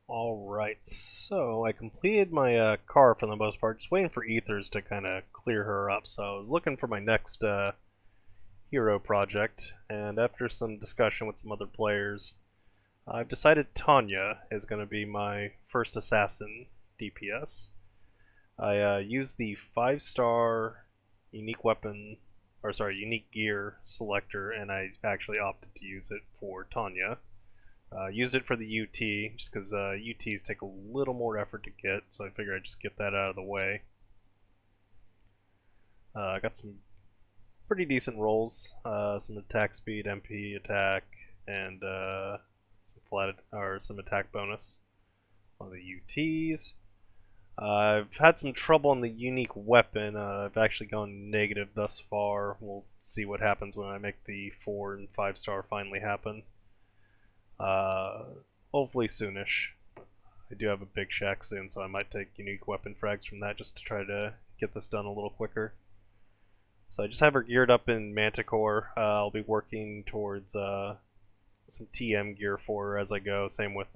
Alright, so I completed my car for the most part, just waiting for Ethers to kind of clear her up. So I was looking for my next hero project, and after some discussion with some other players, I've decided Tanya is going to be my first assassin DPS. I used the 5-star unique weapon, or sorry, unique gear selector, and I actually opted to use it for Tanya. Used it for the UT, just because UTs take a little more effort to get, so I figured I'd just get that out of the way. I got some pretty decent rolls, some attack speed, MP attack, and some attack bonus on the UTs. I've had some trouble on the unique weapon. I've actually gone negative thus far. We'll see what happens when I make the 4 and 5-star finally happen. Hopefully soonish. I do have a big shack soon, so I might take unique weapon frags from that just to try to get this done a little quicker. So I just have her geared up in Manticore. I'll be working towards some TM gear for her as I go. Same with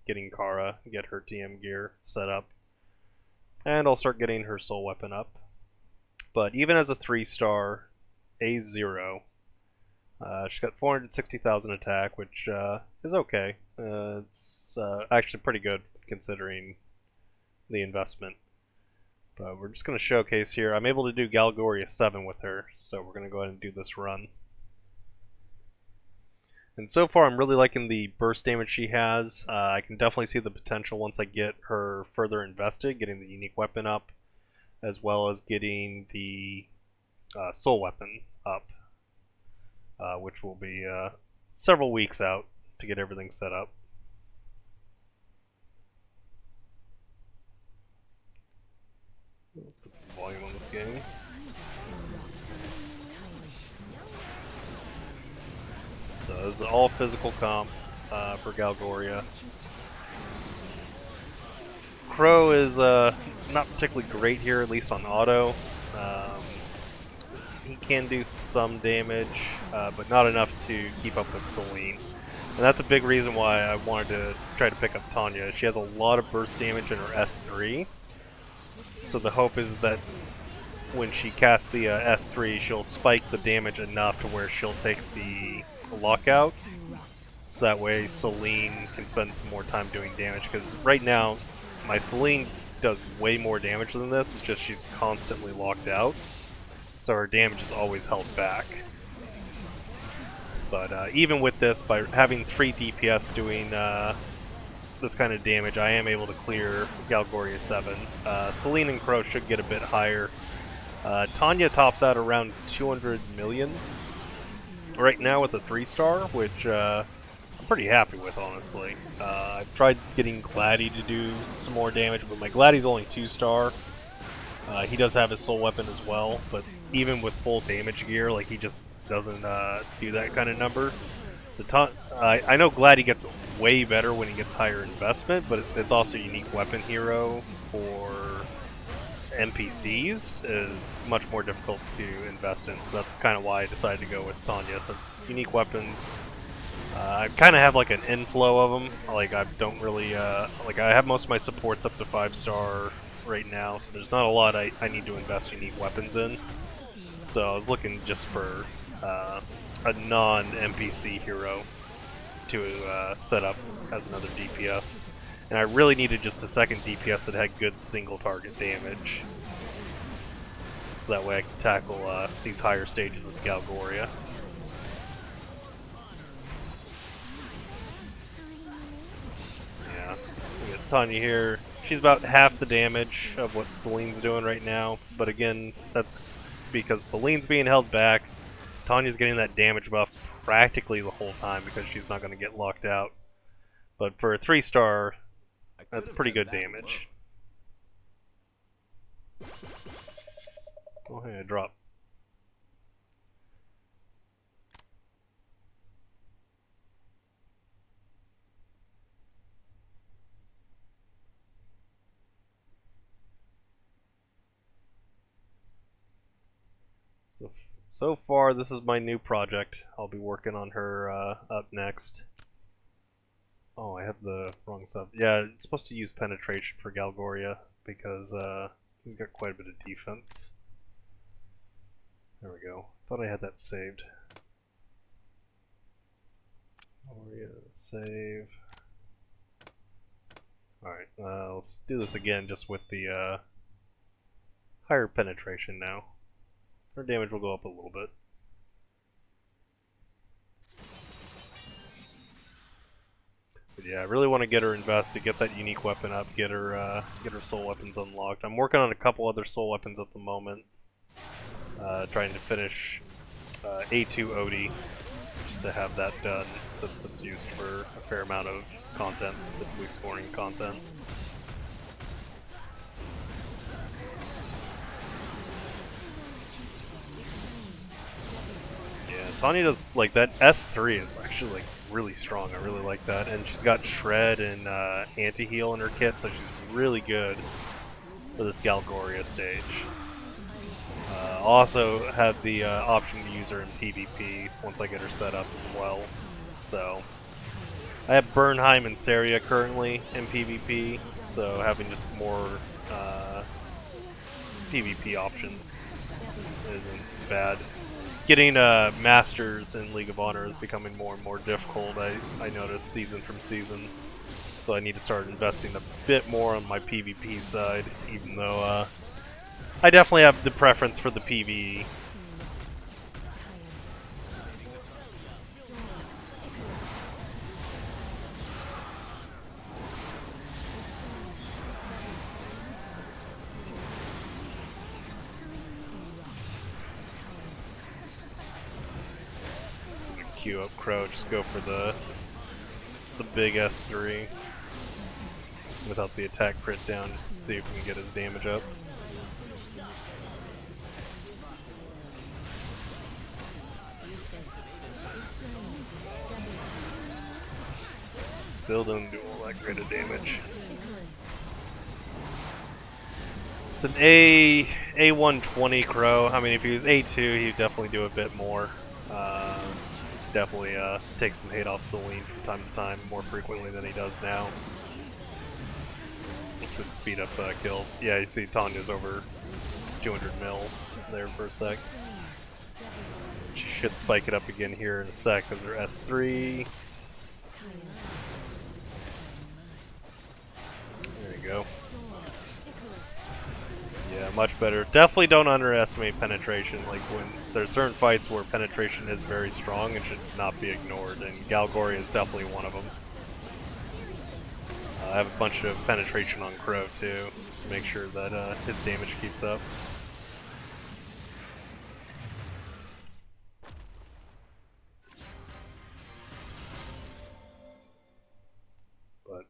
getting Kara, get her TM gear set up. And I'll start getting her soul weapon up. But even as a 3-star A0, she's got 460,000 attack, which is okay. It's actually pretty good considering the investment. But we're just going to showcase here. I'm able to do Galgoria 7 with her, so we're going to go ahead and do this run. And so far I'm really liking the burst damage she has. I can definitely see the potential once I get her further invested, getting the unique weapon up, as well as getting the soul weapon up. Which will be several weeks out to get everything set up. Let's put some volume on this game. So this is all physical comp for Galgoria. Crow is not particularly great here, at least on auto. He can do some damage, but not enough to keep up with Selene. And that's a big reason why I wanted to try to pick up Tanya. She has a lot of burst damage in her S3. So the hope is that when she casts the S3, she'll spike the damage enough to where she'll take the lockout. So that way Selene can spend some more time doing damage. Because right now, my Selene does way more damage than this. It's just she's constantly locked out. So her damage is always held back. But even with this, by having 3 DPS doing this kind of damage, I am able to clear Galgoria 7. Selene and Crow should get a bit higher. Tanya tops out around 200 million right now with a 3-star, which I'm pretty happy with, honestly. I've tried getting Gladi to do some more damage, but my Gladi's only 2-star. He does have his soul weapon as well, but even with full damage gear, like, he just doesn't do that kind of number. So I know Gladi gets way better when he gets higher investment, but it's also a unique weapon hero for NPCs is much more difficult to invest in. So that's kind of why I decided to go with Tanya, since unique weapons. I kind of have like an inflow of them. Like I don't really like I have most of my supports up to 5-star right now, so there's not a lot I need to invest unique weapons in. So I was looking just for a non-NPC hero to set up as another DPS. And I really needed just a second DPS that had good single target damage. So that way I can tackle these higher stages of Galgoria. Yeah, we got Tanya here. She's about half the damage of what Selene's doing right now. But again, that's because Selene's being held back. Tanya's getting that damage buff practically the whole time because she's not going to get locked out. But for a 3-star, that's pretty good damage. Oh, hey, I dropped. So far, this is my new project. I'll be working on her up next. Oh, I had the wrong stuff. Yeah, it's supposed to use penetration for Galgoria because he's got quite a bit of defense. There we go. Thought I had that saved. Galgoria, save. Alright, let's do this again just with the higher penetration now. Our damage will go up a little bit. But yeah, I really want to get her invested, get that unique weapon up, get her soul weapons unlocked. I'm working on a couple other soul weapons at the moment, trying to finish A2 Odie, just to have that done, since it's used for a fair amount of content, specifically scoring content. Yeah, Tanya does, like, that S3 is actually, like, really strong. I really like that. And she's got Shred and Anti-Heal in her kit, so she's really good for this Galgoria stage. Also have the option to use her in PvP once I get her set up as well. So I have Bernheim and Saria currently in PvP, so having just more PvP options isn't bad. Getting Masters in League of Honor is becoming more and more difficult, I notice, season from season. So I need to start investing a bit more on my PvP side, even though I definitely have the preference for the PvE. Queue up Crow, just go for the big S3 without the attack crit down, just to see if we can get his damage up. Still don't do all that great of damage. It's an A120 Crow. I mean, if he was A2, he'd definitely do a bit more. Definitely take some hate off Selene from time to time, more frequently than he does now. Which would speed up kills. Yeah, you see Tanya's over 200 mil there for a sec. She should spike it up again here in a sec because her S3. There you go. Yeah, much better. Definitely don't underestimate penetration. Like, when there's certain fights where penetration is very strong and should not be ignored, and Galgoria is definitely one of them. I have a bunch of penetration on Crow too, to make sure that his damage keeps up. But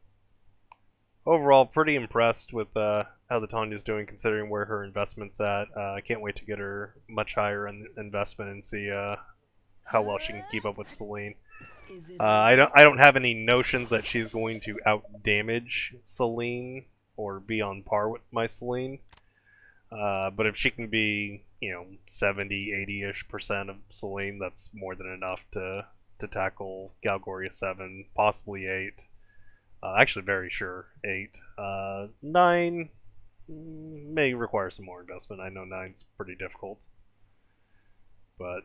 overall, pretty impressed with how the Tanya's doing, considering where her investment's at. I can't wait to get her much higher in investment and see how well she can keep up with Selene. I don't have any notions that she's going to out damage Selene or be on par with my Selene. But if she can be, 70, 80-ish% of Selene, that's more than enough to tackle Galgoria 7, possibly 8. Actually, very sure 8. 9 may require some more investment. I know 9's pretty difficult, but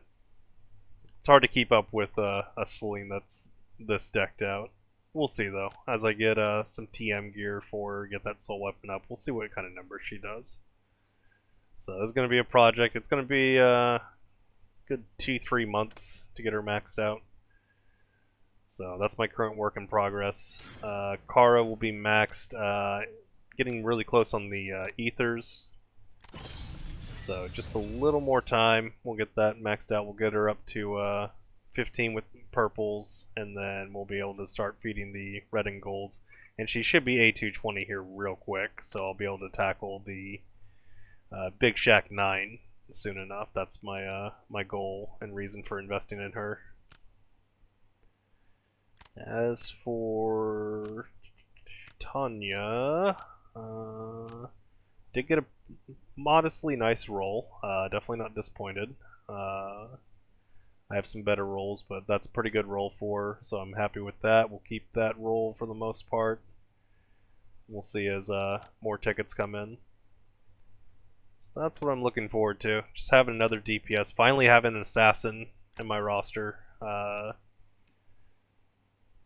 it's hard to keep up with a Selene that's this decked out. We'll see though. As I get some TM gear for her, get that soul weapon up, we'll see what kind of numbers she does. So this is going to be a project. It's going to be a good 2-3 months to get her maxed out. So that's my current work in progress. Kara will be maxed, getting really close on the ethers. So just a little more time, we'll get that maxed out. We'll get her up to 15 with purples, and then we'll be able to start feeding the red and golds. And she should be A220 here real quick, so I'll be able to tackle the Big Shack 9 soon enough. That's my my goal and reason for investing in her. As for Tanya, did get a modestly nice roll. Definitely not disappointed. I have some better rolls, but that's a pretty good roll for her, so I'm happy with that. We'll keep that roll for the most part. We'll see as more tickets come in. So that's what I'm looking forward to. Just having another DPS. Finally having an assassin in my roster.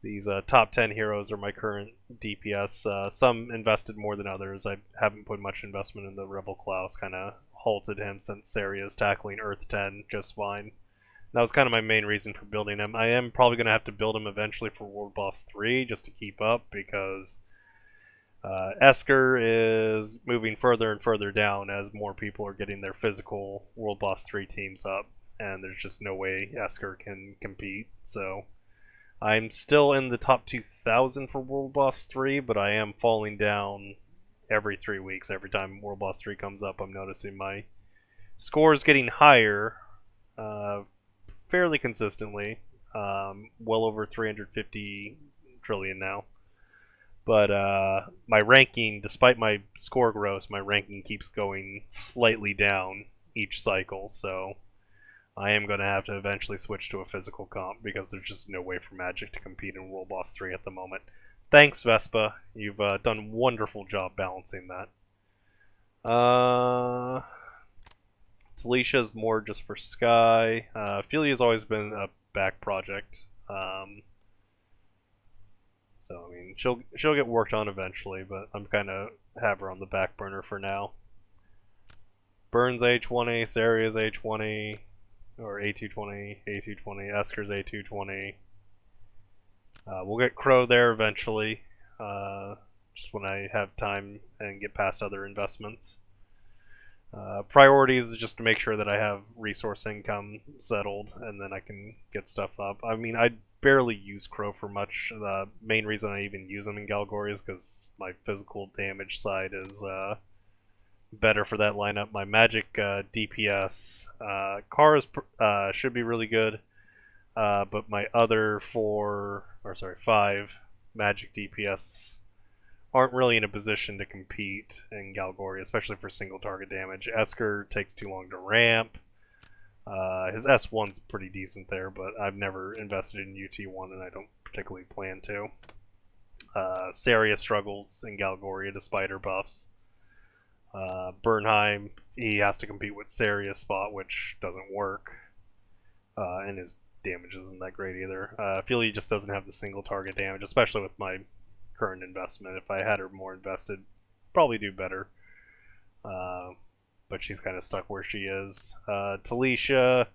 These top 10 heroes are my current DPS. Some invested more than others. I haven't put much investment in the Rebel Klaus. Kind of halted him since Saria's tackling Earth 10 just fine. That was kind of my main reason for building him. I am probably going to have to build him eventually for World Boss 3 just to keep up, because Esker is moving further and further down as more people are getting their physical World Boss 3 teams up, and there's just no way Esker can compete. So I'm still in the top 2,000 for World Boss 3, but I am falling down every 3 weeks. Every time World Boss 3 comes up, I'm noticing my score is getting higher fairly consistently, well over 350 trillion now. But my ranking, despite my score growth, my ranking keeps going slightly down each cycle, so I am going to have to eventually switch to a physical comp, because there's just no way for Magic to compete in World Boss 3 at the moment. Thanks, Vespa. You've done a wonderful job balancing that. Talicia's more just for Sky. Ophelia's always been a back project. So, I mean, she'll get worked on eventually, but I'm kind of have her on the back burner for now. Burns A20, Saria's A20, or A220, A220, Esker's A220. We'll get Crow there eventually, just when I have time and get past other investments. Priorities is just to make sure that I have resource income settled, and then I can get stuff up. I mean, I barely use Crow for much. The main reason I even use them in Galgoria is because my physical damage side is better for that lineup. My magic DPS cars should be really good, but my other 5 magic DPS aren't really in a position to compete in Galgoria, especially for single target damage. Esker takes too long to ramp. His S1's pretty decent there, but I've never invested in UT1, and I don't particularly plan to. Saria struggles in Galgoria despite her buffs. Bernheim, he has to compete with Saria's spot, which doesn't work. And his damage isn't that great either. Ophelia just doesn't have the single target damage, especially with my current investment. If I had her more invested, probably do better. But she's kind of stuck where she is. Talicia,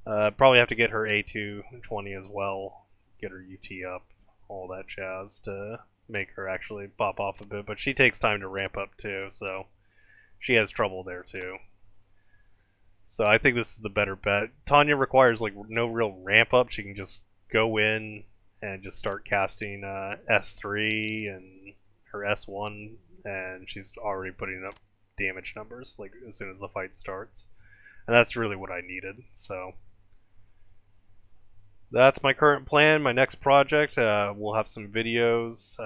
probably have to get her A220 as well, get her UT up, all that jazz to make her actually pop off a bit. But she takes time to ramp up too, so she has trouble there too. So I think this is the better bet. Tanya requires like no real ramp up. She can just go in and just start casting S3 and her S1, and she's already putting up damage numbers like as soon as the fight starts, and that's really what I needed. So that's my current plan. My next project, we'll have some videos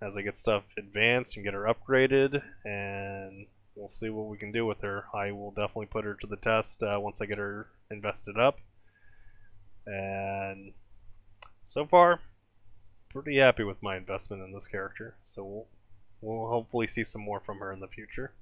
as I get stuff advanced and get her upgraded, and we'll see what we can do with her. I will definitely put her to the test once I get her invested up, and so far pretty happy with my investment in this character, so we'll hopefully see some more from her in the future.